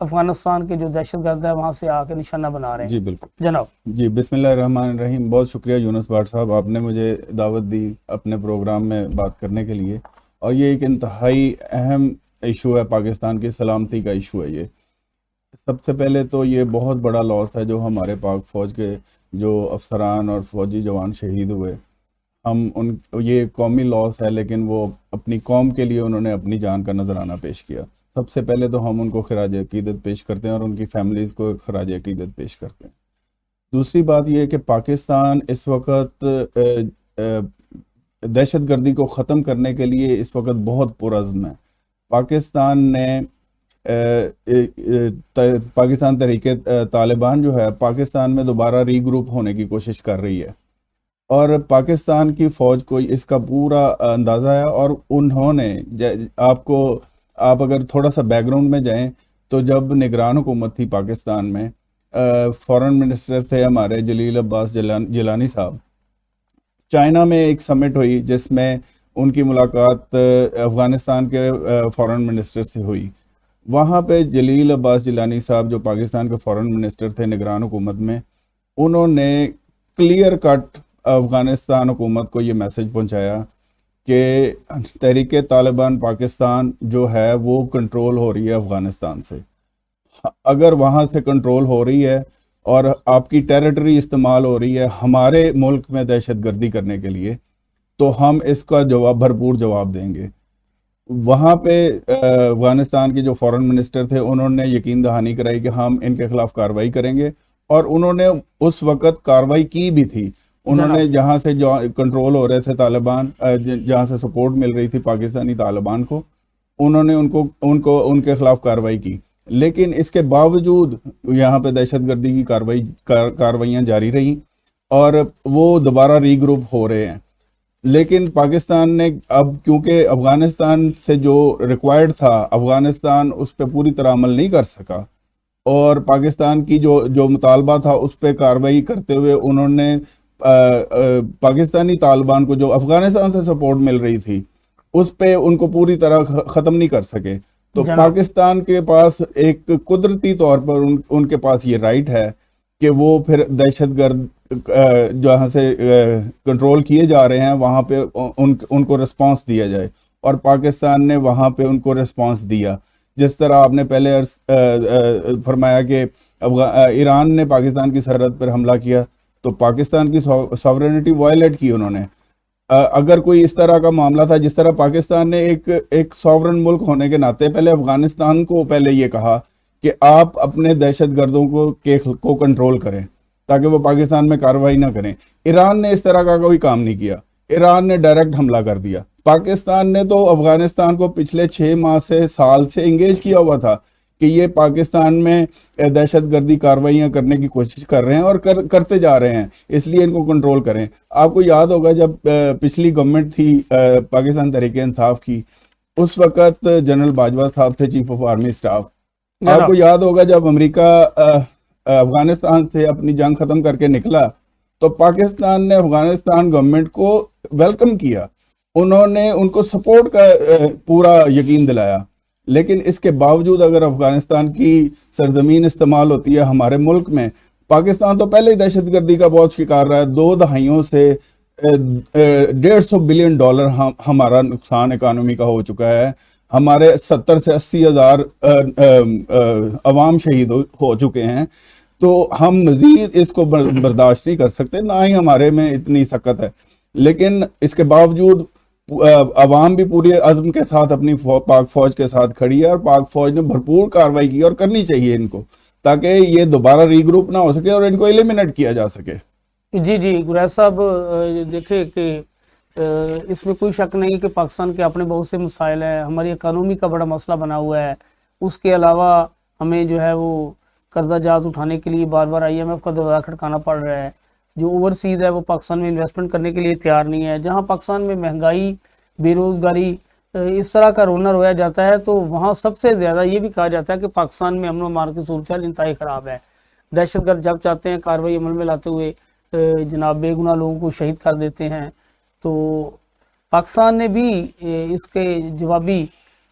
افغانستان کے جو دہشت گرد ہے وہاں سے آ کے نشانہ بنا رہے ہیں. جی بالکل جناب. جی، بسم اللہ الرحمن الرحیم. بہت شکریہ یونس بھٹ صاحب، آپ نے مجھے دعوت دی اپنے پروگرام میں بات کرنے کے لیے. اور یہ ایک انتہائی اہم ایشو ہے، پاکستان کی سلامتی کا ایشو ہے. یہ سب سے پہلے تو یہ بہت بڑا لاس ہے جو ہمارے پاک فوج کے جو افسران اور فوجی جوان شہید ہوئے. یہ قومی لاس ہے، لیکن وہ اپنی قوم کے لیے انہوں نے اپنی جان کا نذرانہ پیش کیا. سب سے پہلے تو ہم ان کو خراج عقیدت پیش کرتے ہیں اور ان کی فیملیز کو خراج عقیدت پیش کرتے ہیں. دوسری بات یہ ہے کہ پاکستان اس وقت دہشت گردی کو ختم کرنے کے لیے اس وقت بہت پرعزم ہے. پاکستان نے پاکستان تحریک طالبان جو ہے پاکستان میں دوبارہ ری گروپ ہونے کی کوشش کر رہی ہے، اور پاکستان کی فوج کو اس کا پورا اندازہ ہے. اور انہوں نے آپ اگر تھوڑا سا بیک گراؤنڈ میں جائیں تو جب نگران حکومت تھی پاکستان میں، فورن منسٹر تھے ہمارے جلیل عباس جیلانی صاحب. چائنا میں ایک سمٹ ہوئی جس میں ان کی ملاقات افغانستان کے فورن منسٹر سے ہوئی. وہاں پہ جلیل عباس جیلانی صاحب جو پاکستان کے فورن منسٹر تھے نگران حکومت میں، انہوں نے کلیئر کٹ افغانستان حکومت کو یہ میسج پہنچایا کہ تحریک طالبان پاکستان جو ہے وہ کنٹرول ہو رہی ہے افغانستان سے. اگر وہاں سے کنٹرول ہو رہی ہے اور آپ کی ٹیریٹری استعمال ہو رہی ہے ہمارے ملک میں دہشت گردی کرنے کے لیے، تو ہم اس کا بھرپور جواب دیں گے. وہاں پہ افغانستان کے جو فورن منسٹر تھے انہوں نے یقین دہانی کرائی کہ ہم ان کے خلاف کارروائی کریں گے، اور انہوں نے اس وقت کارروائی کی بھی تھی. انہوں نے جہاں سے کنٹرول ہو رہے تھے طالبان، جہاں سے سپورٹ مل رہی تھی پاکستانی طالبان کو، انہوں نے ان کے خلاف کارروائی کی. لیکن اس کے باوجود یہاں پہ دہشت گردی کی کارروائیاں جاری رہیں اور وہ دوبارہ ری گروپ ہو رہے ہیں. لیکن پاکستان نے اب کیونکہ افغانستان سے جو ریکوائرڈ تھا افغانستان اس پہ پوری طرح عمل نہیں کر سکا، اور پاکستان کی جو مطالبہ تھا اس پہ کارروائی کرتے ہوئے انہوں نے پاکستانی طالبان کو جو افغانستان سے سپورٹ مل رہی تھی اس پہ ان کو پوری طرح ختم نہیں کر سکے. تو پاکستان کے پاس ایک قدرتی طور پر ان کے پاس یہ رائٹ ہے کہ وہ پھر دہشت گرد جہاں سے کنٹرول کیے جا رہے ہیں وہاں پہ ان کو رسپانس دیا جائے، اور پاکستان نے وہاں پہ ان کو رسپانس دیا. جس طرح آپ نے پہلے فرمایا کہ ایران نے پاکستان کی سرحد پر حملہ کیا تو پاکستان کی ساورینٹی وائلیٹ کی انہوں نے. اگر کوئی اس طرح کا معاملہ تھا، جس طرح پاکستان نے ایک ساورن ملک ہونے کے ناطے پہلے افغانستان کو پہلے یہ کہا کہ آپ اپنے دہشت گردوں کو کنٹرول کریں تاکہ وہ پاکستان میں کارروائی نہ کریں. ایران نے اس طرح کا کوئی کام نہیں کیا، ایران نے ڈائریکٹ حملہ کر دیا. پاکستان نے تو افغانستان کو پچھلے 6 ماہ سے سال سے انگیج کیا ہوا تھا کہ یہ پاکستان میں دہشت گردی کارروائیاں کرنے کی کوشش کر رہے ہیں اور کرتے جا رہے ہیں، اس لیے ان کو کنٹرول کریں. آپ کو یاد ہوگا جب پچھلی گورنمنٹ تھی پاکستان تحریک انصاف کی، اس وقت جنرل باجوہ صاحب تھے چیف آف آرمی سٹاف. آپ کو یاد ہوگا جب امریکہ افغانستان سے اپنی جنگ ختم کر کے نکلا تو پاکستان نے افغانستان گورنمنٹ کو ویلکم کیا، انہوں نے ان کو سپورٹ کا پورا یقین دلایا. لیکن اس کے باوجود اگر افغانستان کی سرزمین استعمال ہوتی ہے ہمارے ملک میں، پاکستان تو پہلے ہی دہشت گردی کا بہت شکار رہا ہے. 2 دہائیوں سے $150 بلین ہمارا نقصان اکانومی کا ہو چکا ہے. ہمارے 70 سے 80 ہزار عوام شہید ہو چکے ہیں. تو ہم مزید اس کو برداشت نہیں کر سکتے، نہ ہی ہمارے میں اتنی سخت ہے. لیکن اس کے باوجود عوام بھی پورے عزم کے ساتھ اپنی پاک فوج کے ساتھ کھڑی ہے، اور پاک فوج نے بھرپور کارروائی کی اور کرنی چاہیے ان کو، تاکہ یہ دوبارہ ری گروپ نہ ہو سکے اور ان کو ایلیمنیٹ کیا جا سکے. جی گریز صاحب، دیکھیں کہ اس میں کوئی شک نہیں کہ پاکستان کے اپنے بہت سے مسائل ہیں. ہماری اکانومی کا بڑا مسئلہ بنا ہوا ہے. اس کے علاوہ ہمیں جو ہے وہ قرضہ جات اٹھانے کے لیے بار بار IMF کا دروازہ کھٹکانا پڑ رہا ہے. جو اوورسیز ہے وہ پاکستان میں انویسٹمنٹ کرنے کے لیے تیار نہیں ہے. جہاں پاکستان میں مہنگائی، بے روزگاری اس طرح کا رونا رویا جاتا ہے، تو وہاں سب سے زیادہ یہ بھی کہا جاتا ہے کہ پاکستان میں امن و امان کی صورتحال انتہائی خراب ہے. دہشت گرد جب چاہتے ہیں کارروائی عمل میں لاتے ہوئے جناب بے گناہ لوگوں کو شہید کر دیتے ہیں. تو پاکستان نے بھی اس کے جوابی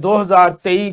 2023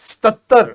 77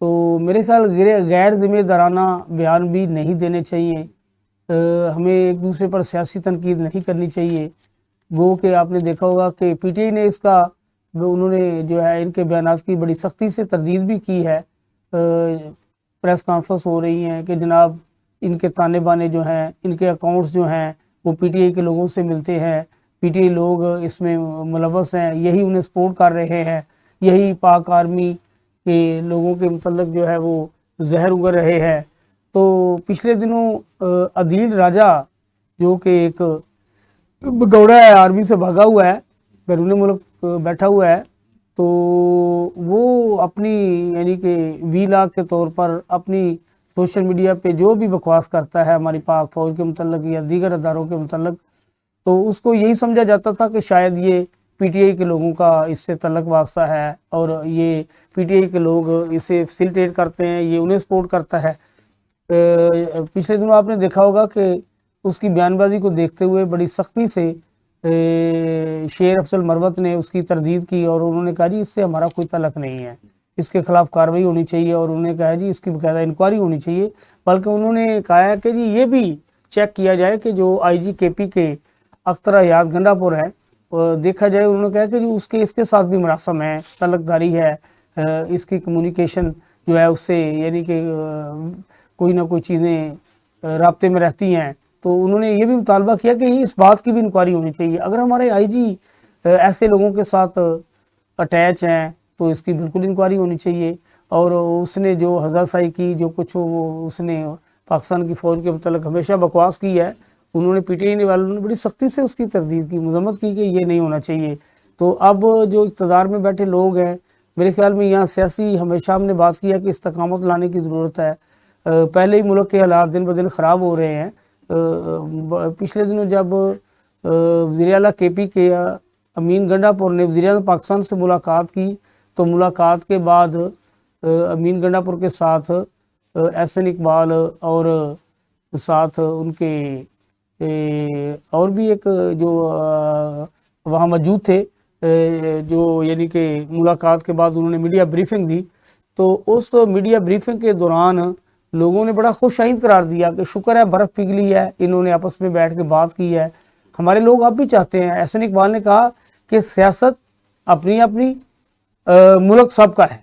تو میرے خیال غیر ذمہ دارانہ بیان بھی نہیں دینے چاہیے، ہمیں ایک دوسرے پر سیاسی تنقید نہیں کرنی چاہیے۔ گو کہ آپ نے دیکھا ہوگا کہ پی ٹی آئی نے اس کا انہوں نے جو ہے ان کے بیانات کی بڑی سختی سے تردید بھی کی ہے، پریس کانفرنس ہو رہی ہیں کہ جناب ان کے تانے بانے جو ہیں، ان کے اکاؤنٹس جو ہیں وہ پی ٹی آئی کے لوگوں سے ملتے ہیں، پی ٹی آئی لوگ اس میں ملوث ہیں، یہی انہیں سپورٹ کر رہے ہیں، یہی پاک آرمی کے لوگوں کے متعلق جو ہے وہ زہر اگل رہے ہیں۔ تو پچھلے دنوں عدیل راجہ جو کہ ایک بگوڑا ہے، آرمی سے بھاگا ہوا ہے، بیرون ملک بیٹھا ہوا ہے، تو وہ اپنی یعنی کہ ویلاگ کے طور پر اپنی سوشل میڈیا پہ جو بھی بکواس کرتا ہے ہماری پاک فوج کے متعلق یا دیگر اداروں کے متعلق، تو اس کو یہی سمجھا جاتا تھا کہ شاید یہ پی ٹی آئی کے لوگوں کا اس سے تعلق واسطہ ہے اور یہ پی ٹی آئی کے لوگ اسے فیسیلیٹیٹ کرتے ہیں، یہ انہیں سپورٹ کرتا ہے۔ پچھلے دنوں آپ نے دیکھا ہوگا کہ اس کی بیان بازی کو دیکھتے ہوئے بڑی سختی سے شیر افضل مروت نے اس کی تردید کی اور انہوں نے کہا جی اس سے ہمارا کوئی تعلق نہیں ہے، اس کے خلاف کارروائی ہونی چاہیے، اور انہوں نے کہا جی اس کی باقاعدہ انکوائری ہونی چاہیے، بلکہ انہوں نے کہا ہے کہ جی یہ بھی چیک کیا جائے کہ جو آئی جی کے پی کے اختر حیات گنڈا پور ہے دیکھا جائے۔ انہوں نے کہا کہ جی اس کے ساتھ بھی مراسم ہے، تعلق داری ہے، اس کی کمیونیکیشن جو ہے اس سے یعنی کہ کوئی نہ کوئی چیزیں رابطے میں رہتی ہیں۔ تو انہوں نے یہ بھی مطالبہ کیا کہ اس بات کی بھی انکوائری ہونی چاہیے، اگر ہمارے آئی جی ایسے لوگوں کے ساتھ اٹیچ ہیں تو اس کی بالکل انکوائری ہونی چاہیے، اور اس نے جو حضرت سائی کی جو کچھ وہ اس نے پاکستان کی فوج کے متعلق ہمیشہ بکواس کی ہے، انہوں نے پی ٹی آئی والوں نے بڑی سختی سے اس کی تردید کی، مذمت کی کہ یہ نہیں ہونا چاہیے۔ تو اب جو اقتدار میں بیٹھے لوگ ہیں، میرے خیال میں یہاں سیاسی ہمیشہ ہم نے بات کیا کہ استقامت لانے کی ضرورت ہے۔ پہلے ہی ملک کے حالات دن بدن خراب ہو رہے ہیں۔ پچھلے دنوں جب وزیر اعلیٰ کے پی کے امین گنڈا پور نے وزیر اعظم پاکستان سے ملاقات کی، تو ملاقات کے بعد امین گنڈا پور کے ساتھ احسن اقبال اور ساتھ ان کے اور بھی ایک جو وہاں موجود تھے، جو یعنی کہ ملاقات کے بعد انہوں نے میڈیا بریفنگ دی، تو اس میڈیا بریفنگ کے دوران لوگوں نے بڑا خوش آئند قرار دیا کہ شکر ہے برف پگھلی ہے، انہوں نے آپس میں بیٹھ کے بات کی ہے۔ ہمارے لوگ اب بھی چاہتے ہیں، احسن اقبال نے کہا کہ سیاست اپنی اپنی ملک سب کا ہے،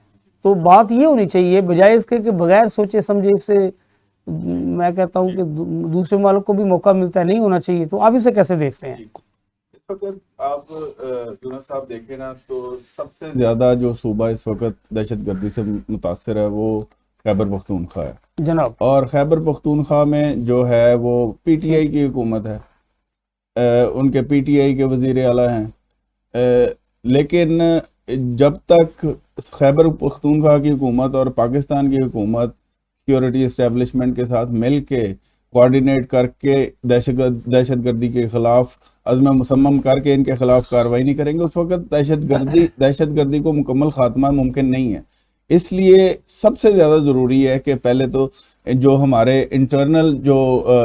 تو بات یہ ہونی چاہیے بجائے اس کے کہ بغیر سوچے سمجھے اس سے میں کہتا ہوں کہ دوسرے ملک کو بھی موقع ملتا ہے، نہیں ہونا چاہیے۔ تو آپ اسے کیسے دیکھتے ہیں؟ اس وقت آپ یونس صاحب دیکھیں نا تو سب سے زیادہ جو صوبہ اس وقت دہشت گردی سے متاثر ہے وہ خیبر پختونخوا ہے جناب، اور خیبر پختونخوا میں جو ہے وہ پی ٹی آئی کی حکومت ہے، ان کے پی ٹی آئی کے وزیر اعلیٰ ہیں، لیکن جب تک خیبر پختونخوا کی حکومت اور پاکستان کی حکومت سیکیورٹی اسٹیبلشمنٹ کے ساتھ مل کے کوارڈینیٹ کر کے دہشت گردی کے خلاف عزم مصمم کر کے ان کے خلاف کارروائی نہیں کریں گے، اس وقت دہشت گردی کو مکمل خاتمہ ممکن نہیں ہے۔ اس لیے سب سے زیادہ ضروری ہے کہ پہلے تو جو ہمارے انٹرنل جو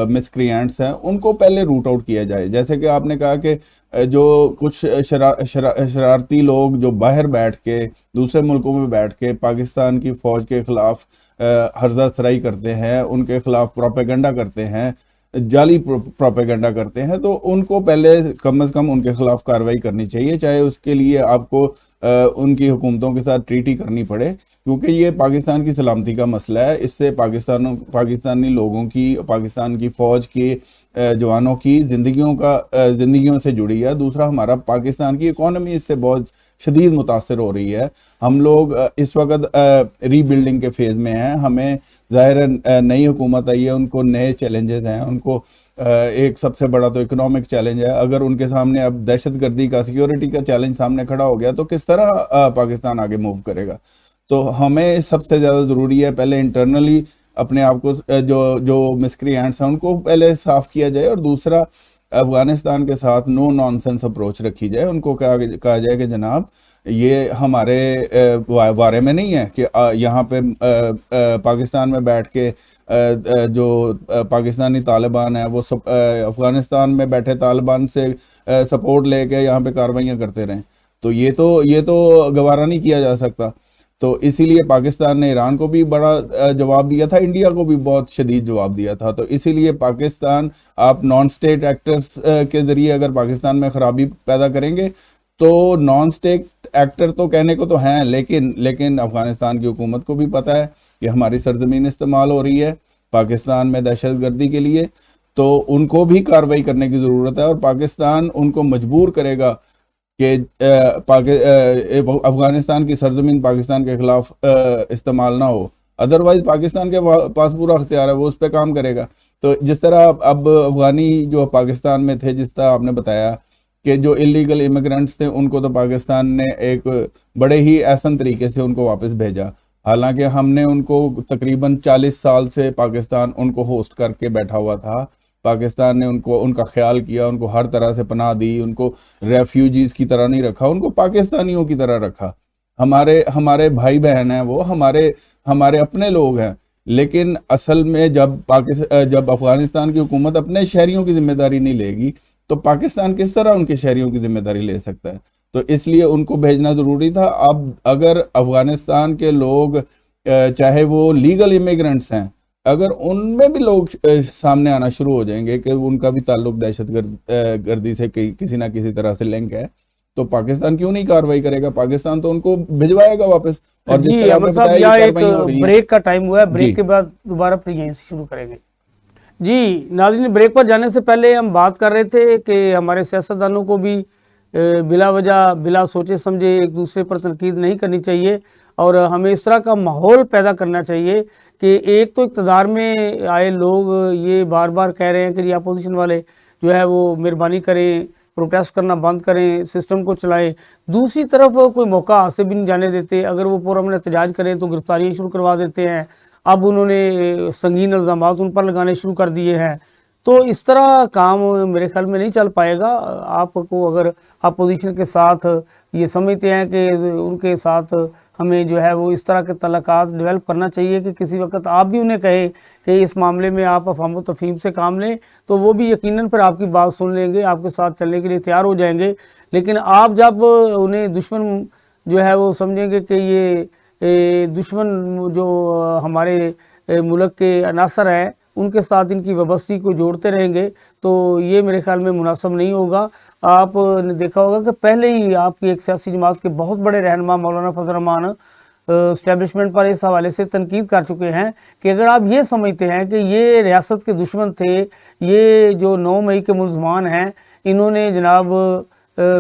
مسکریانٹس ہیں ان کو پہلے روٹ آؤٹ کیا جائے، جیسے کہ آپ نے کہا کہ جو کچھ شرارتی لوگ جو باہر بیٹھ کے دوسرے ملکوں میں بیٹھ کے پاکستان کی فوج کے خلاف ہرزہ سرائی کرتے ہیں، ان کے خلاف پروپیگنڈا کرتے ہیں، جعلی پروپیگنڈا کرتے ہیں، تو ان کو پہلے کم از کم ان کے خلاف کارروائی کرنی چاہیے، چاہے اس کے لیے آپ کو ان کی حکومتوں کے ساتھ ٹریٹی کرنی پڑے، کیونکہ یہ پاکستان کی سلامتی کا مسئلہ ہے۔ اس سے پاکستانی لوگوں کی، پاکستان کی فوج کے جوانوں کی زندگیوں سے جڑی ہے۔ دوسرا، ہمارا پاکستان کی اکانومی اس سے بہت شدید متاثر ہو رہی ہے۔ ہم لوگ اس وقت ری بلڈنگ کے فیز میں ہیں، ہمیں ظاہر نئی حکومت آئی ہے، ان کو نئے چیلنجز ہیں، ان کو ایک سب سے بڑا تو اکنامک چیلنج ہے۔ اگر ان کے سامنے اب دہشت گردی کا، سیکیورٹی کا چیلنج سامنے کھڑا ہو گیا تو کس طرح پاکستان آگے موو کرے گا؟ تو ہمیں سب سے زیادہ ضروری ہے پہلے انٹرنلی اپنے آپ کو جو مسکریانٹس ہیں ان کو پہلے صاف کیا جائے، اور دوسرا افغانستان کے ساتھ نو نانسنس اپروچ رکھی جائے۔ ان کو کہا جائے کہ جناب یہ ہمارے بارے میں نہیں ہے کہ یہاں پہ پاکستان میں بیٹھ کے جو پاکستانی طالبان ہیں وہ افغانستان میں بیٹھے طالبان سے سپورٹ لے کے یہاں پہ کارروائیاں کرتے رہیں، تو یہ تو گوارا نہیں کیا جا سکتا۔ تو اسی لیے پاکستان نے ایران کو بھی بڑا جواب دیا تھا, انڈیا کو بھی بہت شدید جواب دیا تھا. تو اسی لیے پاکستان, آپ نان سٹیٹ ایکٹرز کے ذریعے اگر پاکستان میں خرابی پیدا کریں گے تو نان سٹیٹ ایکٹر تو کہنے کو تو ہیں, لیکن افغانستان کی حکومت کو بھی پتہ ہے کہ ہماری سرزمین استعمال ہو رہی ہے پاکستان میں دہشت گردی کے لیے, تو ان کو بھی کارروائی کرنے کی ضرورت ہے. اور پاکستان ان کو مجبور کرے گا کہ افغانستان کی سرزمین پاکستان کے خلاف استعمال نہ ہو, ادروائز پاکستان کے پاس پورا اختیار ہے, وہ اس پہ کام کرے گا. تو جس طرح اب افغانی جو پاکستان میں تھے, جس طرح آپ نے بتایا کہ جو الیگل امیگرنٹس تھے ان کو تو پاکستان نے ایک بڑے ہی احسن طریقے سے ان کو واپس بھیجا, حالانکہ ہم نے ان کو تقریباً 40 سال سے پاکستان ان کو ہوسٹ کر کے بیٹھا ہوا تھا. پاکستان نے ان کا خیال کیا, ان کو ہر طرح سے پناہ دی, ان کو ریفیوجیز کی طرح نہیں رکھا, ان کو پاکستانیوں کی طرح رکھا. ہمارے بھائی بہن ہیں, وہ ہمارے اپنے لوگ ہیں. لیکن اصل میں جب افغانستان کی حکومت اپنے شہریوں کی ذمہ داری نہیں لے گی تو پاکستان کس طرح ان کے شہریوں کی ذمہ داری لے سکتا ہے؟ تو اس لیے ان کو بھیجنا ضروری تھا. اب اگر افغانستان کے لوگ چاہے وہ لیگل امیگرنٹس ہیں, اگر ان میں بھی لوگ سامنے آنا شروع ہو جائیں گے کہ ان کا بھی تعلق دہشت گردی سے کسی نہ کسی طرح سے لنک ہے, تو پاکستان کیوں نہیں کارروائی کرے گا؟ پاکستان تو ان کو بھجوائے گا واپس. اور جس طرح آپ نے بتایا یہ کارروائیاں ہو رہی ہیں. بریک کا ٹائم ہوا ہے, بریک کے بعد دوبارہ پھر یہیں سے شروع کریں گے. جی ناظرین, بریک پر جانے سے پہلے ہم بات کر رہے تھے کہ ہمارے سیاستدانوں کو بھی بلا وجہ بلا سوچے سمجھے ایک دوسرے پر تنقید نہیں کرنی چاہیے, اور ہمیں اس طرح کا ماحول پیدا کرنا چاہیے کہ ایک تو اقتدار میں آئے لوگ یہ بار بار کہہ رہے ہیں کہ یہ اپوزیشن والے جو ہے وہ مہربانی کریں, پروٹیسٹ کرنا بند کریں, سسٹم کو چلائیں. دوسری طرف کوئی موقع ہاتھ سے بھی نہیں جانے دیتے, اگر وہ پرامن احتجاج کریں تو گرفتاریاں شروع کروا دیتے ہیں. اب انہوں نے سنگین الزامات ان پر لگانے شروع کر دیے ہیں. تو اس طرح کام میرے خیال میں نہیں چل پائے گا. آپ کو اگر اپوزیشن کے ساتھ یہ سمجھتے ہیں کہ ان کے ساتھ ہمیں جو ہے وہ اس طرح کے تعلقات ڈیولپ کرنا چاہیے کہ کسی وقت آپ بھی انہیں کہیں کہ اس معاملے میں آپ افہام و تفہیم سے کام لیں, تو وہ بھی یقیناً پھر آپ کی بات سن لیں گے, آپ کے ساتھ چلنے کے لیے تیار ہو جائیں گے. لیکن آپ جب انہیں دشمن جو ہے وہ سمجھیں گے کہ یہ دشمن جو ہمارے ملک کے عناصر ہیں ان کے ساتھ ان کی وابستگی کو جوڑتے رہیں گے, تو یہ میرے خیال میں مناسب نہیں ہوگا. آپ نے دیکھا ہوگا کہ پہلے ہی آپ کی ایک سیاسی جماعت کے بہت بڑے رہنما مولانا فضل الرحمان اسٹیبلشمنٹ پر اس حوالے سے تنقید کر چکے ہیں کہ اگر آپ یہ سمجھتے ہیں کہ یہ ریاست کے دشمن تھے, یہ جو 9 مئی کے ملزمان ہیں, انہوں نے جناب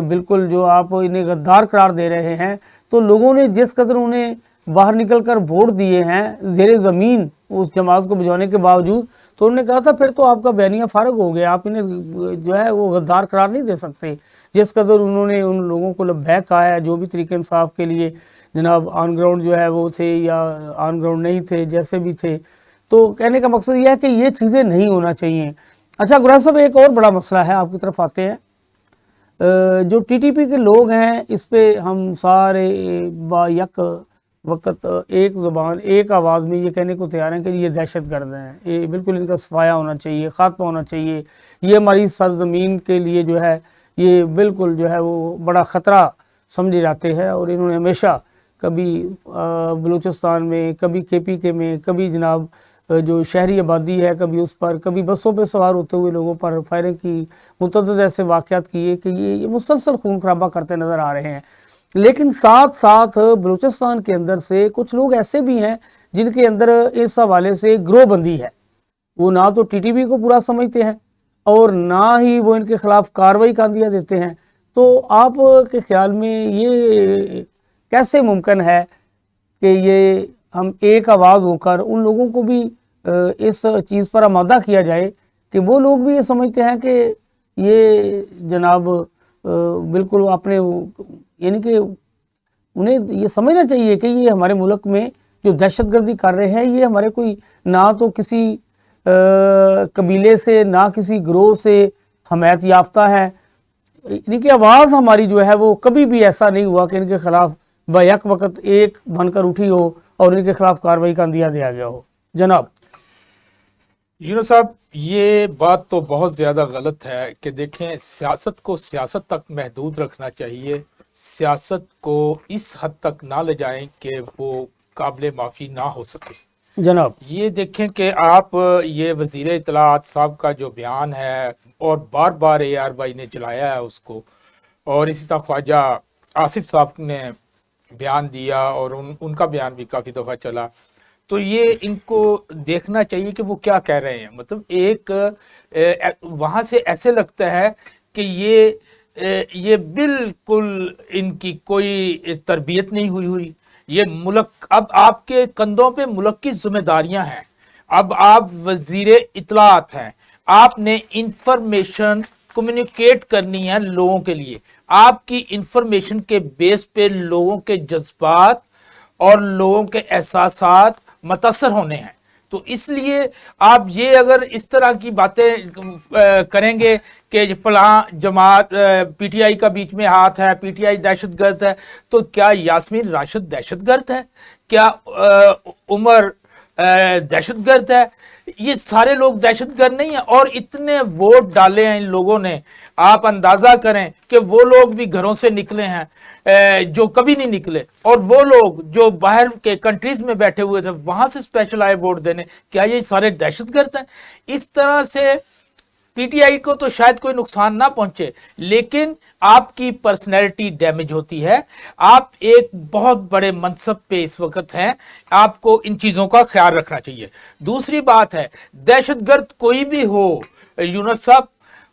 بالکل جو آپ انہیں غدار قرار دے رہے ہیں, تو لوگوں نے جس قدر انہیں باہر نکل کر ووٹ دیے ہیں زیر زمین اس جماعت کو بجوانے کے باوجود, تو انہوں نے کہا تھا پھر تو آپ کا بیانیہ فارغ ہو گیا, آپ انہیں جو ہے وہ غدار قرار نہیں دے سکتے. جس قدر انہوں نے ان لوگوں کو لبیک کہا ہے جو بھی طریقے انصاف کے لیے جناب آن گراؤنڈ جو ہے وہ تھے یا آن گراؤنڈ نہیں تھے, جیسے بھی تھے. تو کہنے کا مقصد یہ ہے کہ یہ چیزیں نہیں ہونا چاہیے. اچھا گرا صاحب, ایک اور بڑا مسئلہ ہے, آپ کی طرف آتے ہیں. جو ٹی ٹی پی کے لوگ ہیں اس پہ ہم سارے با یک وقت ایک زبان ایک آواز میں یہ کہنے کو تیار ہیں کہ یہ دہشت گرد ہیں, یہ بالکل ان کا صفایا ہونا چاہیے, خاتمہ ہونا چاہیے, یہ ہماری سرزمین کے لیے جو ہے یہ بالکل جو ہے وہ بڑا خطرہ سمجھے جاتے ہیں. اور انہوں نے ہمیشہ کبھی بلوچستان میں, کبھی کے پی کے میں, کبھی جناب جو شہری آبادی ہے کبھی اس پر, کبھی بسوں پہ سوار ہوتے ہوئے لوگوں پر فائرنگ کی, متعدد ایسے واقعات کیے کہ یہ مسلسل خون خرابہ کرتے نظر آ رہے ہیں. لیکن ساتھ ساتھ بلوچستان کے اندر سے کچھ لوگ ایسے بھی ہیں جن کے اندر اس حوالے سے گروہ بندی ہے. وہ نہ تو ٹی ٹی پی کو پورا سمجھتے ہیں اور نہ ہی وہ ان کے خلاف کارروائی کا عندیہ دیتے ہیں. تو آپ کے خیال میں یہ کیسے ممکن ہے کہ یہ ہم ایک آواز ہو کر ان لوگوں کو بھی اس چیز پر آمادہ کیا جائے کہ وہ لوگ بھی یہ سمجھتے ہیں کہ یہ جناب بالکل اپنے, یعنی کہ انہیں یہ سمجھنا چاہیے کہ یہ ہمارے ملک میں جو دہشت گردی کر رہے ہیں یہ ہمارے کوئی نہ تو کسی قبیلے سے نہ کسی گروہ سے حمایت یافتہ ہے, یعنی کہ آواز ہماری جو ہے وہ کبھی بھی ایسا نہیں ہوا کہ ان کے خلاف بیک وقت ایک بن کر اٹھی ہو اور ان کے خلاف کارروائی کا عندیہ دیا گیا ہو. جناب یونس صاحب, یہ بات تو بہت زیادہ غلط ہے کہ دیکھیں سیاست کو سیاست تک محدود رکھنا چاہیے سیاست کو اس حد تک نہ لے جائیں کہ وہ قابل معافی نہ ہو سکے. جناب یہ دیکھیں کہ آپ یہ وزیر اطلاعات صاحب کا جو بیان ہے اور بار بار ARY نے چلایا ہے اس کو, اور اسی طرح خواجہ آصف صاحب نے بیان دیا اور ان کا بیان بھی کافی دفعہ چلا, تو یہ ان کو دیکھنا چاہیے کہ وہ کیا کہہ رہے ہیں. مطلب ایک وہاں سے ایسے لگتا ہے کہ یہ بالکل ان کی کوئی تربیت نہیں ہوئی. یہ ملک, اب آپ کے کندھوں پہ ملک کی ذمہ داریاں ہیں, اب آپ وزیر اطلاعات ہیں, آپ نے انفارمیشن کمیونیکیٹ کرنی ہے لوگوں کے لیے. آپ کی انفارمیشن کے بیس پہ لوگوں کے جذبات اور لوگوں کے احساسات متاثر ہونے ہیں. تو اس لیے آپ یہ اگر اس طرح کی باتیں کریں گے کہ فلاں جماعت PTI کا بیچ میں ہاتھ ہے, PTI دہشت گرد ہے, تو کیا یاسمین راشد دہشت گرد ہے؟ کیا عمر دہشت گرد ہے؟ یہ سارے لوگ دہشت گرد نہیں ہیں. اور اتنے ووٹ ڈالے ہیں ان لوگوں نے, آپ اندازہ کریں کہ وہ لوگ بھی گھروں سے نکلے ہیں جو کبھی نہیں نکلے, اور وہ لوگ جو باہر کے کنٹریز میں بیٹھے ہوئے تھے وہاں سے اسپیشل آئے ووٹ دینے, کیا یہ سارے دہشت گرد ہیں؟ اس طرح سے PTI کو تو شاید کوئی نقصان نہ پہنچے, لیکن آپ کی پرسنالٹی ڈیمیج ہوتی ہے. آپ ایک بہت بڑے منصب پہ اس وقت ہیں, آپ کو ان چیزوں کا خیال رکھنا چاہیے. دوسری بات ہے, دہشت گرد کوئی بھی ہو یونس صاحب,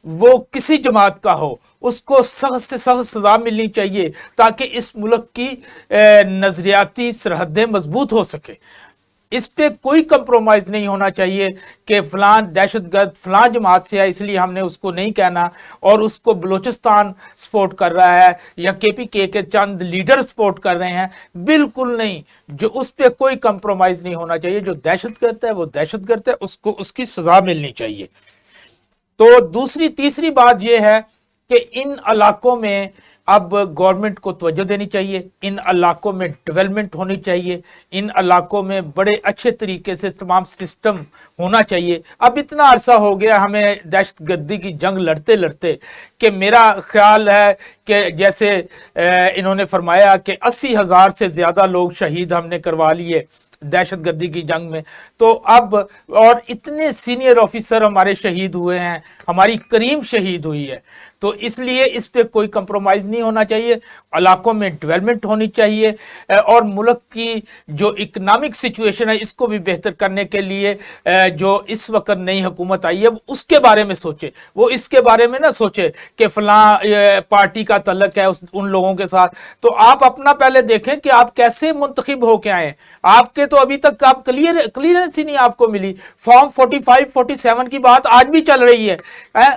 وہ کسی جماعت کا ہو, اس کو سخت سے سخت سزا ملنی چاہیے تاکہ اس ملک کی نظریاتی سرحدیں مضبوط ہو سکے. اس پہ کوئی کمپرومائز نہیں ہونا چاہیے کہ فلاں دہشت گرد فلاں جماعت سے ہے اس لیے ہم نے اس کو نہیں کہنا, اور اس کو بلوچستان سپورٹ کر رہا ہے یا KPK کے چند لیڈر سپورٹ کر رہے ہیں. بالکل نہیں, جو اس پہ کوئی کمپرومائز نہیں ہونا چاہیے. جو دہشت گرد ہے وہ دہشت گرد ہے, اس کو اس کی سزا ملنی چاہیے. تو تیسری بات یہ ہے کہ ان علاقوں میں اب گورنمنٹ کو توجہ دینی چاہیے, ان علاقوں میں ڈیولپمنٹ ہونی چاہیے, ان علاقوں میں بڑے اچھے طریقے سے تمام سسٹم ہونا چاہیے. اب اتنا عرصہ ہو گیا ہمیں دہشت گردی کی جنگ لڑتے لڑتے کہ میرا خیال ہے کہ جیسے انہوں نے فرمایا کہ 80,000 سے زیادہ لوگ شہید ہم نے کروا لیے دہشت گردی کی جنگ میں. تو اب اور اتنے سینئر آفیسر ہمارے شہید ہوئے ہیں, ہماری کریم شہید ہوئی ہے. تو اس لیے اس پہ کوئی کمپرومائز نہیں ہونا چاہیے. علاقوں میں ڈیولپمنٹ ہونی چاہیے, اور ملک کی جو اکنامک سچویشن ہے اس کو بھی بہتر کرنے کے لیے جو اس وقت نئی حکومت آئی ہے وہ اس کے بارے میں سوچے. وہ اس کے بارے میں نہ سوچے کہ فلاں پارٹی کا تعلق ہے ان لوگوں کے ساتھ. تو آپ اپنا پہلے دیکھیں کہ آپ کیسے منتخب ہو کے آئے. آپ کے تو ابھی تک آپ کلیئرنس ہی نہیں آپ کو ملی. فارم 45 47 کی بات آج بھی چل رہی ہے,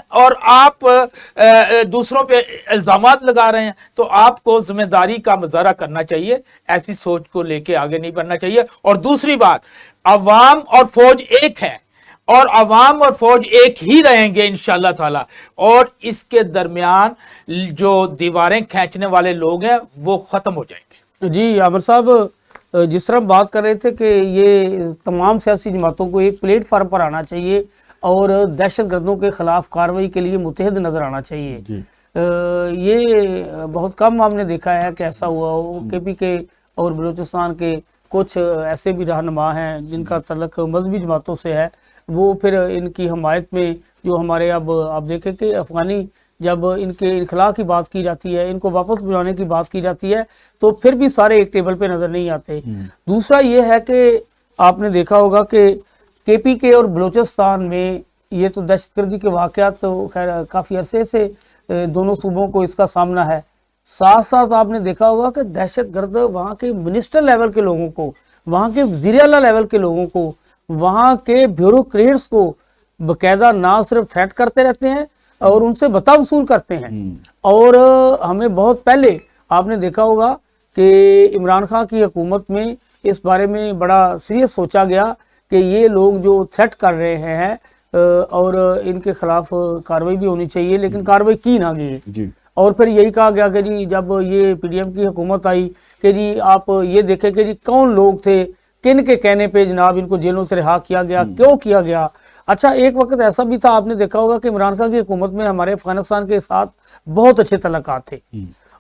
اور آپ دوسروں پہ الزامات لگا رہے ہیں. تو آپ کو ذمہ داری کا مظاہرہ کرنا چاہیے, ایسی سوچ کو لے کے آگے نہیں بڑھنا چاہیے. اور دوسری بات, عوام اور فوج ایک ہے, اور عوام اور فوج ایک ہی رہیں گے انشاءاللہ تعالی. اور اس کے درمیان جو دیواریں کھینچنے والے لوگ ہیں وہ ختم ہو جائیں گے. جی عامر صاحب, جس طرح بات کر رہے تھے کہ یہ تمام سیاسی جماعتوں کو ایک پلیٹ فارم پر آنا چاہیے اور دہشت گردوں کے خلاف کارروائی کے لیے متحد نظر آنا چاہیے. یہ بہت کم ہم نے دیکھا ہے کہ ایسا ہوا ہو. KPK اور بلوچستان کے کچھ ایسے بھی رہنما ہیں جن کا تعلق مذہبی جماعتوں سے ہے, وہ پھر ان کی حمایت میں جو ہمارے اب آپ دیکھیں کہ افغانی جب ان کے انخلاء کی بات کی جاتی ہے, ان کو واپس بلانے کی بات کی جاتی ہے, تو پھر بھی سارے ایک ٹیبل پہ نظر نہیں آتے. دوسرا یہ ہے کہ آپ نے دیکھا ہوگا کہ KPK اور بلوچستان میں یہ تو دہشت گردی کے واقعات تو خیر کافی عرصے سے دونوں صوبوں کو اس کا سامنا ہے. ساتھ ساتھ آپ نے دیکھا ہوگا کہ دہشت گرد وہاں کے منسٹر لیول کے لوگوں کو, وہاں کے وزیر اعلیٰ لیول کے لوگوں کو, وہاں کے بیوروکریٹس کو باقاعدہ نہ صرف تھریٹ کرتے رہتے ہیں اور ان سے بتا وصول کرتے ہیں. اور ہمیں بہت پہلے آپ نے دیکھا ہوگا کہ عمران خان کی حکومت میں اس بارے میں بڑا سیریس سوچا گیا کہ یہ لوگ جو تھریٹ کر رہے ہیں اور ان کے خلاف کارروائی بھی ہونی چاہیے, لیکن کارروائی کی نہ گئی. اور پھر یہی کہا گیا کہ جی جب یہ PDM کی حکومت آئی کہ جی آپ یہ دیکھیں کہ جی کون لوگ تھے, کن کے کہنے پہ جناب ان کو جیلوں سے رہا کیا گیا, کیوں کیا گیا. اچھا ایک وقت ایسا بھی تھا, آپ نے دیکھا ہوگا کہ عمران خان کی حکومت میں ہمارے افغانستان کے ساتھ بہت اچھے تعلقات تھے,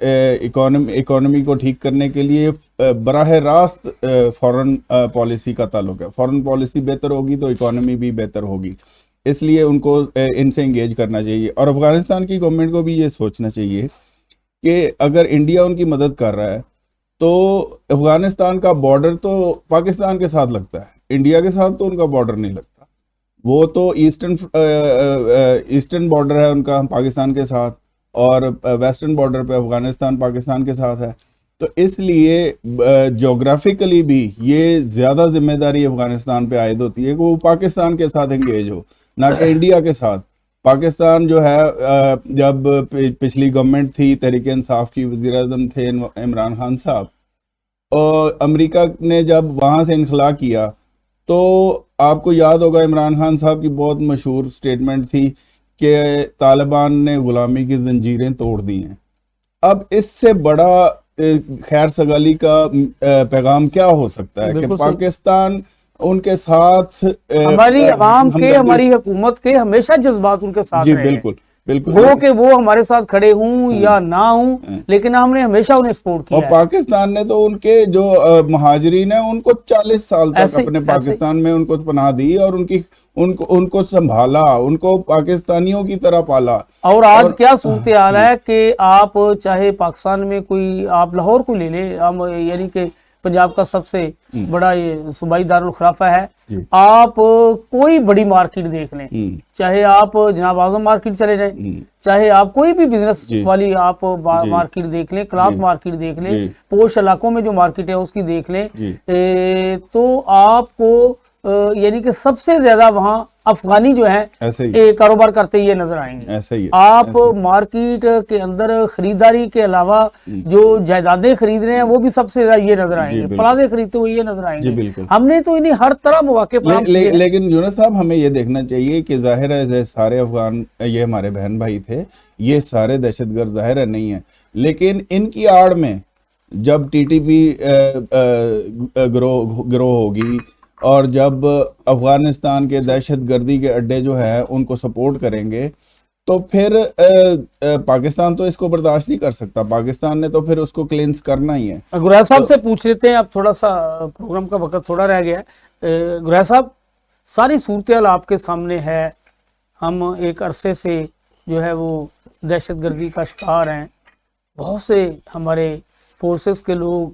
اکانومی کو ٹھیک کرنے کے لیے براہ راست فورن پالیسی کا تعلق ہے. فورن پالیسی بہتر ہوگی تو اکانومی بھی بہتر ہوگی, اس لیے ان کو ان سے انگیج کرنا چاہیے. اور افغانستان کی گورنمنٹ کو بھی یہ سوچنا چاہیے کہ اگر انڈیا ان کی مدد کر رہا ہے تو افغانستان کا بارڈر تو پاکستان کے ساتھ لگتا ہے, انڈیا کے ساتھ تو ان کا بارڈر نہیں لگتا. وہ تو ایسٹرن بارڈر ہے ان کا پاکستان کے ساتھ, اور ویسٹرن بارڈر پہ افغانستان پاکستان کے ساتھ ہے. تو اس لیے جغرافیکلی بھی یہ زیادہ ذمہ داری افغانستان پہ عائد ہوتی ہے کہ وہ پاکستان کے ساتھ انگیج ہو, نہ کہ انڈیا کے ساتھ. پاکستان جو ہے جب پچھلی گورنمنٹ تھی تحریک انصاف کی, وزیر اعظم تھے عمران خان صاحب, اور امریکہ نے جب وہاں سے انخلا کیا تو آپ کو یاد ہوگا عمران خان صاحب کی بہت مشہور سٹیٹمنٹ تھی کہ طالبان نے غلامی کی زنجیریں توڑ دی ہیں. اب اس سے بڑا خیر سگالی کا پیغام کیا ہو سکتا ہے کہ پاکستان ان کے ساتھ, ہماری عوام کے, ہماری حکومت کے ہمیشہ جذبات ان کے ساتھ جی رہے ہیں. بالکل بالکل, وہ کہ وہ ہمارے ساتھ کھڑے ہوں یا نہ ہوں, لیکن ہم نے ہمیشہ انہیں سپورٹ کیا اور ہے. پاکستان نے تو ان کے جو مہاجرین ہیں ان کو 40 سال تک اپنے پاکستان میں ان کو پناہ دی, اور ان کو سنبھالا, ان کو پاکستانیوں کی طرح پالا. اور آج کیا صورتحال ہے کہ آپ چاہے پاکستان میں کوئی, آپ لاہور کو لے لیں, یعنی کہ پنجاب کا سب سے بڑا یہ صوبائی دارالخلافہ ہے, آپ کوئی بڑی مارکیٹ دیکھ لیں, چاہے آپ جناب اعظم مارکیٹ چلے جائیں, چاہے آپ کوئی بھی بزنس والی آپ مارکیٹ دیکھ لیں, کلاتھ مارکیٹ دیکھ لیں, پوش علاقوں میں جو مارکیٹ ہے اس کی دیکھ لیں, تو آپ کو یعنی کہ سب سے زیادہ وہاں افغانی جو ہیں کاروبار کرتے یہ نظر آئیں گے. آپ مارکیٹ کے اندر خریداری کے علاوہ جو جائیدادیں خرید رہے ہیں وہ بھی سب سے زیادہ یہ نظر آئیں گے, پلازے خریدتے ہوئے یہ نظر آئیں گے. ہم نے تو انہیں ہر طرح مواقع فراہم کیے. لیکن یونس صاحب ہمیں یہ دیکھنا چاہیے کہ ظاہر ہے سارے افغان یہ ہمارے بہن بھائی تھے, یہ سارے دہشت گرد ظاہر ہے نہیں ہیں, لیکن ان کی آڑ میں جب ٹی ٹی پی گروہ ہوگی اور جب افغانستان کے دہشت گردی کے اڈے جو ہیں ان کو سپورٹ کریں گے تو پھر پاکستان تو اس کو برداشت نہیں کر سکتا. پاکستان نے تو پھر اس کو کلینس کرنا ہی ہے. گریز صاحب سے پوچھ لیتے ہیں, اب تھوڑا سا پروگرام کا وقت تھوڑا رہ گیا ہے. گریز صاحب, ساری صورتحال آپ کے سامنے ہے, ہم ایک عرصے سے جو ہے وہ دہشت گردی کا شکار ہیں. بہت سے ہمارے فورسز کے لوگ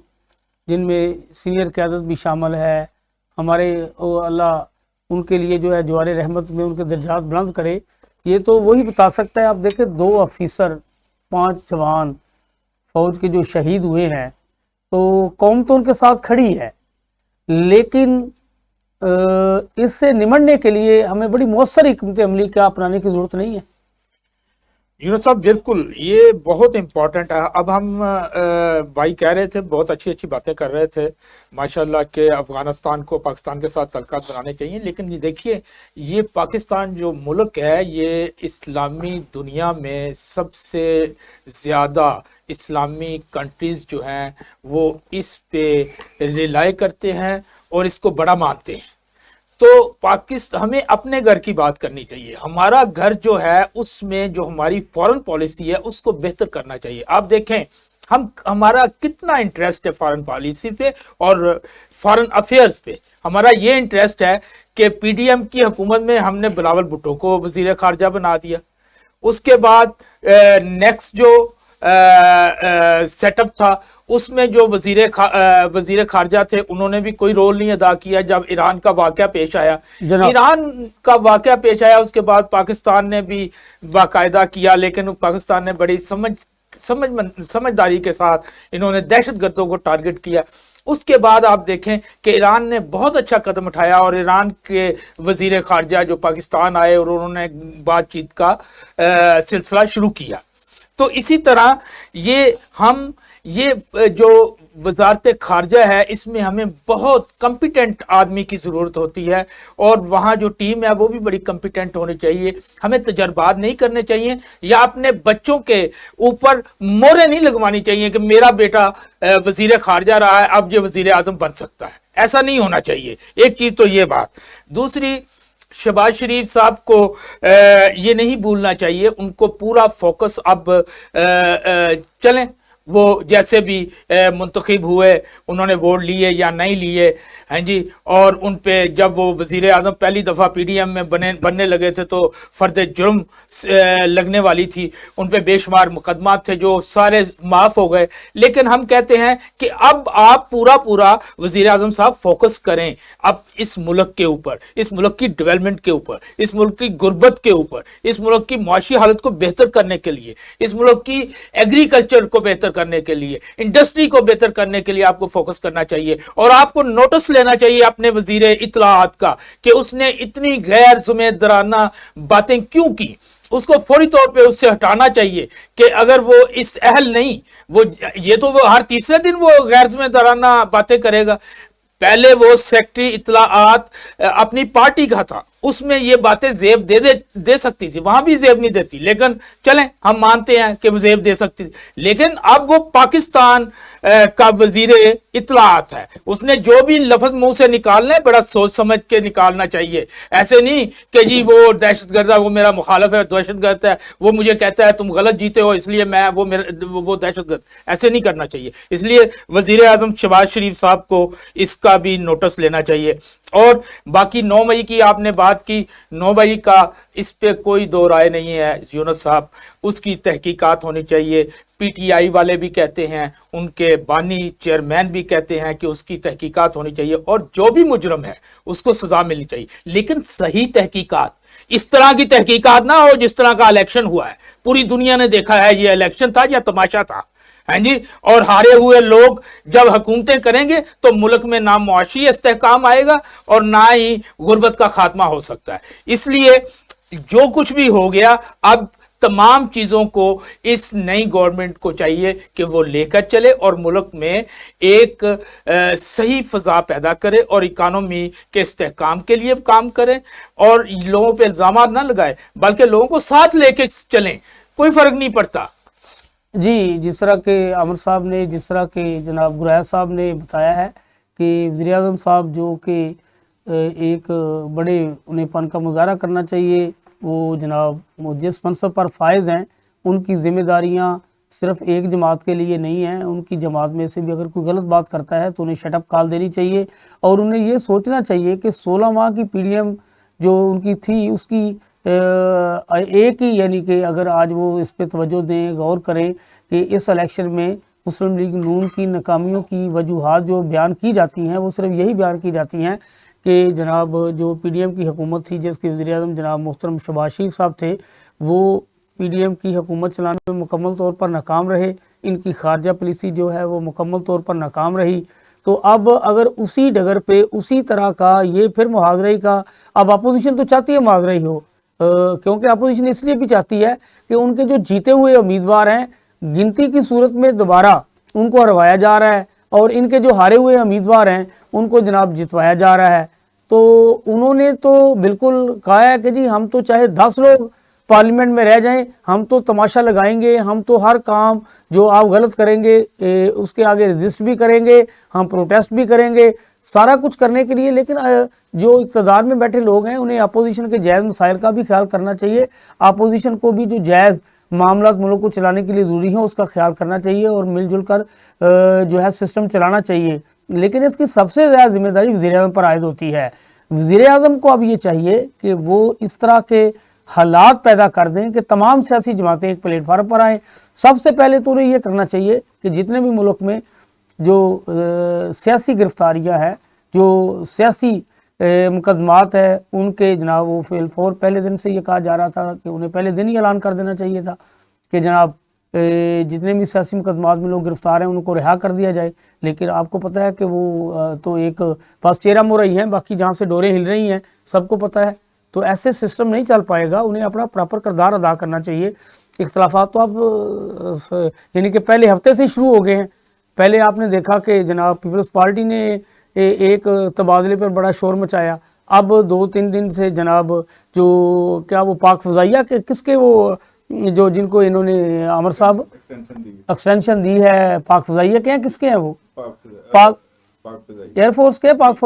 جن میں سینئر قیادت بھی شامل ہے, ہمارے اللہ ان کے لیے جو ہے جوار رحمت میں ان کے درجات بلند کرے, یہ تو وہی بتا سکتا ہے. آپ دیکھیں 2 آفیسر 5 جوان فوج کے جو شہید ہوئے ہیں, تو قوم تو ان کے ساتھ کھڑی ہے, لیکن اس سے نمٹنے کے لیے ہمیں بڑی مؤثر حکمت عملی کا اپنانے کی ضرورت نہیں ہے. یونس صاحب بالکل یہ بہت امپورٹنٹ ہے. اب ہم بھائی کہہ رہے تھے, بہت اچھی اچھی باتیں کر رہے تھے ماشاءاللہ کہ افغانستان کو پاکستان کے ساتھ تعلقات بنانے چاہیے, لیکن یہ دیکھیے یہ پاکستان جو ملک ہے یہ اسلامی دنیا میں سب سے زیادہ اسلامی کنٹریز جو ہیں وہ اس پہ ریلائی کرتے ہیں اور اس کو بڑا مانتے ہیں. تو پاکستان ہمیں اپنے گھر کی بات کرنی چاہیے. ہمارا گھر جو ہے اس میں جو ہماری فورن پالیسی ہے اس کو بہتر کرنا چاہیے. آپ دیکھیں ہمارا کتنا انٹرسٹ ہے فارن پالیسی پہ اور فارن افیئرز پہ. ہمارا یہ انٹرسٹ ہے کہ پی ڈی ایم کی حکومت میں ہم نے بلاول بھٹو کو وزیر خارجہ بنا دیا. اس کے بعد نیکسٹ جو سیٹ اپ تھا اس میں جو وزیر خارجہ تھے انہوں نے بھی کوئی رول نہیں ادا کیا. جب ایران کا واقعہ پیش آیا, اس کے بعد پاکستان نے بھی باقاعدہ کیا, لیکن پاکستان نے بڑی سمجھداری کے ساتھ انہوں نے دہشت گردوں کو ٹارگٹ کیا. اس کے بعد آپ دیکھیں کہ ایران نے بہت اچھا قدم اٹھایا اور ایران کے وزیر خارجہ جو پاکستان آئے اور انہوں نے بات چیت کا سلسلہ شروع کیا. تو اسی طرح یہ جو وزارت خارجہ ہے اس میں ہمیں بہت کمپیٹنٹ آدمی کی ضرورت ہوتی ہے, اور وہاں جو ٹیم ہے وہ بھی بڑی کمپیٹنٹ ہونی چاہیے. ہمیں تجربات نہیں کرنے چاہیے یا اپنے بچوں کے اوپر مورے نہیں لگوانی چاہیے کہ میرا بیٹا وزیر خارجہ رہا ہے اب یہ وزیر اعظم بن سکتا ہے. ایسا نہیں ہونا چاہیے. ایک چیز تو یہ بات. دوسری, شہباز شریف صاحب کو یہ نہیں بھولنا چاہیے, ان کو پورا فوکس اب چلیں وہ جیسے بھی منتخب ہوئے انہوں نے ووٹ لیے یا نہیں لیے ہیں جی، اور ان پہ جب وہ وزیر اعظم پہلی دفعہ پی ڈی ایم میں بننے لگے تھے تو فرد جرم لگنے والی تھی، ان پہ بے شمار مقدمات تھے جو سارے معاف ہو گئے. لیکن ہم کہتے ہیں کہ اب آپ پورا وزیر اعظم صاحب فوکس کریں اب اس ملک کے اوپر، اس ملک کی ڈیولپمنٹ کے اوپر، اس ملک کی غربت کے اوپر، اس ملک کی معاشی حالت کو بہتر کرنے کے لیے، اس ملک کی ایگریکلچر کو بہتر کرنے کے لیے، انڈسٹری کو بہتر کرنے کے لیے آپ کو فوکس کرنا چاہیے. اور آپ کو نوٹس لینا چاہیے اپنے وزیر اطلاعات کا کہ اس نے اتنی غیر ذمہ دارانہ باتیں کیوں کی. اس کو فوری طور پہ اس سے ہٹانا چاہیے کہ اگر وہ اس اہل نہیں، وہ یہ تو وہ ہر تیسرے دن وہ غیر ذمہ دارانہ باتیں کرے گا. پہلے وہ سیکٹری اطلاعات اپنی پارٹی کا تھا، اس میں یہ باتیں زیب دے سکتی تھی، وہاں بھی زیب نہیں دیتی، لیکن چلیں ہم مانتے ہیں کہ وہ زیب دے سکتی تھی. لیکن اب وہ پاکستان کا وزیر اطلاعات ہے، اس نے جو بھی لفظ منہ سے نکالنا ہے بڑا سوچ سمجھ کے نکالنا چاہیے. ایسے نہیں کہ جی وہ دہشت گرد ہے، وہ میرا مخالف ہے، دہشت گرد ہے، وہ مجھے کہتا ہے تم غلط جیتے ہو اس لیے میں وہ دہشت گرد، ایسے نہیں کرنا چاہیے. اس لیے وزیر اعظم شہباز شریف صاحب کو اس کا بھی نوٹس لینا چاہیے. اور باقی 9 مئی کی آپ نے بات کی، 9 مئی کا اس پہ کوئی دو رائے نہیں ہے یونس صاحب، اس کی تحقیقات ہونی چاہیے. پی ٹی آئی والے بھی کہتے ہیں، ان کے بانی چیئرمین بھی کہتے ہیں کہ اس کی تحقیقات ہونی چاہیے اور جو بھی مجرم ہے اس کو سزا ملنی چاہیے، لیکن صحیح تحقیقات. اس طرح کی تحقیقات نہ ہو جس طرح کا الیکشن ہوا ہے. پوری دنیا نے دیکھا ہے یہ الیکشن تھا یا تماشا تھا، ہیں جی. اور ہارے ہوئے لوگ جب حکومتیں کریں گے تو ملک میں نہ معاشی استحکام آئے گا اور نہ ہی غربت کا خاتمہ ہو سکتا ہے. اس لیے جو کچھ بھی ہو گیا اب تمام چیزوں کو اس نئی گورنمنٹ کو چاہیے کہ وہ لے کر چلے اور ملک میں ایک صحیح فضا پیدا کرے اور اکانومی کے استحکام کے لیے کام کرے اور لوگوں پہ الزامات نہ لگائے بلکہ لوگوں کو ساتھ لے کے چلیں، کوئی فرق نہیں پڑتا. جی، جس طرح کہ عامر صاحب نے، جس طرح کہ جناب گریا صاحب نے بتایا ہے کہ وزیر اعظم صاحب جو کہ ایک بڑے انہیں پن کا مظاہرہ کرنا چاہیے، وہ جناب جس منصب پر فائز ہیں ان کی ذمہ داریاں صرف ایک جماعت کے لیے نہیں ہیں. ان کی جماعت میں سے بھی اگر کوئی غلط بات کرتا ہے تو انہیں شٹ اپ کال دینی چاہیے اور انہیں یہ سوچنا چاہیے کہ 16 ماہ کی پی ڈی ایم جو ان کی تھی اس کی ایک ہی، یعنی کہ اگر آج وہ اس پہ توجہ دیں، غور کریں کہ اس الیکشن میں مسلم لیگ نون کی ناکامیوں کی وجوہات جو بیان کی جاتی ہیں وہ صرف یہی بیان کی جاتی ہیں کہ جناب جو پی ڈی ایم کی حکومت تھی جس کے وزیر اعظم جناب محترم شہباز شریف صاحب تھے، وہ پی ڈی ایم کی حکومت چلانے میں مکمل طور پر ناکام رہے. ان کی خارجہ پالیسی جو ہے وہ مکمل طور پر ناکام رہی. تو اب اگر اسی ڈگر پہ اسی طرح کا یہ پھر محاذرے کا، اب اپوزیشن تو چاہتی ہے محاذرہ ہی ہو، کیونکہ اپوزیشن اس لیے بھی چاہتی ہے کہ ان کے جو جیتے ہوئے امیدوار ہیں گنتی کی صورت میں دوبارہ ان کو ہروایا جا رہا ہے اور ان کے جو ہارے ہوئے امیدوار ہیں ان کو جناب جتوایا جا رہا ہے. تو انہوں نے تو بالکل کہا ہے کہ جی ہم تو چاہے 10 لوگ پارلیمنٹ میں رہ جائیں، ہم تو تماشا لگائیں گے، ہم تو ہر کام جو آپ غلط کریں گے اس کے آگے ریزسٹ بھی کریں گے، ہم پروٹیسٹ بھی کریں گے، سارا کچھ کرنے کے لیے. لیکن جو اقتدار میں بیٹھے لوگ ہیں انہیں اپوزیشن کے جائز مسائل کا بھی خیال کرنا چاہیے. اپوزیشن کو بھی جو جائز معاملات ملک کو چلانے کے لیے ضروری ہیں اس کا خیال کرنا چاہیے اور مل جل کر جو ہے سسٹم چلانا چاہیے. لیکن اس کی سب سے زیادہ ذمہ داری وزیر اعظم پر عائد ہوتی ہے. وزیر اعظم کو اب یہ چاہیے کہ وہ اس طرح کے حالات پیدا کر دیں کہ تمام سیاسی جماعتیں ایک پلیٹ فارم پر آئیں. سب سے پہلے تو انہیں یہ کرنا چاہیے کہ جتنے بھی ملک میں جو سیاسی گرفتاریاں ہیں، جو سیاسی مقدمات ہے، ان کے جناب وہ فیل فور پہلے دن سے یہ کہا جا رہا تھا کہ انہیں پہلے دن ہی اعلان کر دینا چاہیے تھا کہ جناب جتنے بھی سیاسی مقدمات میں لوگ گرفتار ہیں ان کو رہا کر دیا جائے. لیکن آپ کو پتہ ہے کہ وہ تو ایک بس چہرہ مو رہی ہیں، باقی جہاں سے ڈوریں ہل رہی ہیں سب کو پتہ ہے. تو ایسے سسٹم نہیں چل پائے گا، انہیں اپنا پراپر کردار ادا کرنا چاہیے. اختلافات تو اب یعنی کہ پہلے ہفتے سے شروع ہو گئے ہیں. پہلے آپ نے دیکھا کہ جناب پیپلز پارٹی نے ایک تبادلے پر بڑا شور مچایا. اب 2-3 دن سے جناب جو کیا وہ پاک فضائیہ کے کس کے وہ جو جن کو انہوں نے عامر صاحب ایکسٹینشن دی ہے، پاک فضائیہ کے ہیں، کس کے ہیں وہ؟ پاک ایئر فورس کے، پاک